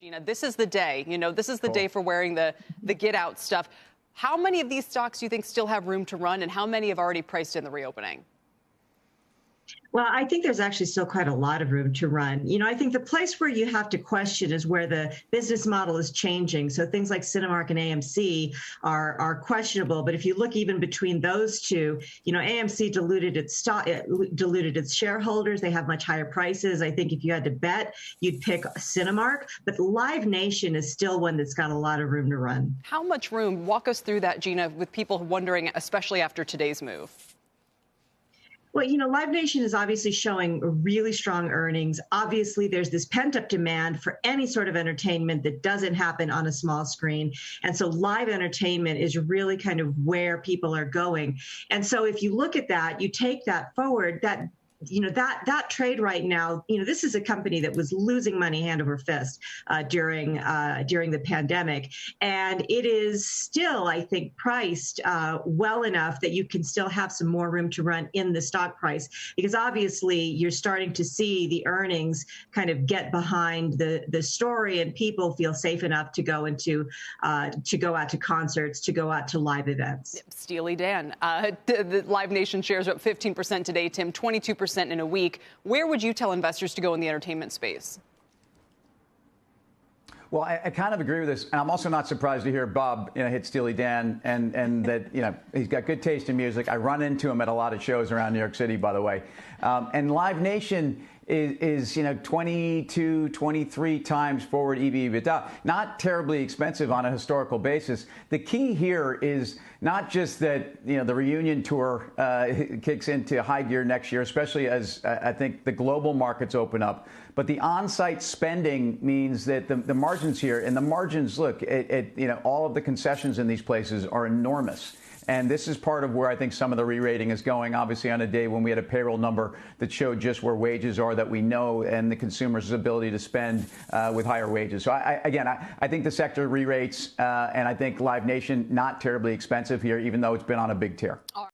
Gina, this is the day. This is the day for wearing the get out stuff. How many of these stocks do you think still have room to run, and how many have already priced in the reopening? Well, I think there's actually still quite a lot of room to run. I think the place where you have to question is where the business model is changing. So things like Cinemark and AMC are questionable. But if you look even between those two, AMC diluted its shareholders. They have much higher prices. I think if you had to bet, you'd pick Cinemark. But Live Nation is still one that's got a lot of room to run. How much room? Walk us through that, Gina, with people wondering, especially after today's move. Well, Live Nation is obviously showing really strong earnings. Obviously, there's this pent-up demand for any sort of entertainment that doesn't happen on a small screen. And so live entertainment is really kind of where people are going. And so if you look at that, you take that forward, that trade right now, this is a company that was losing money hand over fist during the pandemic. And it is still, I think, priced well enough that you can still have some more room to run in the stock price, because obviously you're starting to see the earnings kind of get behind the story, and people feel safe enough to go out to concerts, to go out to live events. Steely Dan. The Live Nation shares are up 15% today, Tim, 22% in a week. Where would you tell investors to go in the entertainment space? Well, I kind of agree with this, and I'm also not surprised to hear Bob, hit Steely Dan, and that, he's got good taste in music. I run into him at a lot of shows around New York City, by the way. And Live Nation is 22, 23 times forward EV/EBITDA. Not terribly expensive on a historical basis. The key here is not just that, the reunion tour kicks into high gear next year, especially as I think the global markets open up, but the on-site spending means that the margins here, and the margins, look, all of the concessions in these places are enormous. And this is part of where I think some of the re-rating is going, obviously on a day when we had a payroll number that showed just where wages are that we know, and the consumer's ability to spend with higher wages. So I think the sector re-rates, and I think Live Nation not terribly expensive here, even though it's been on a big tear.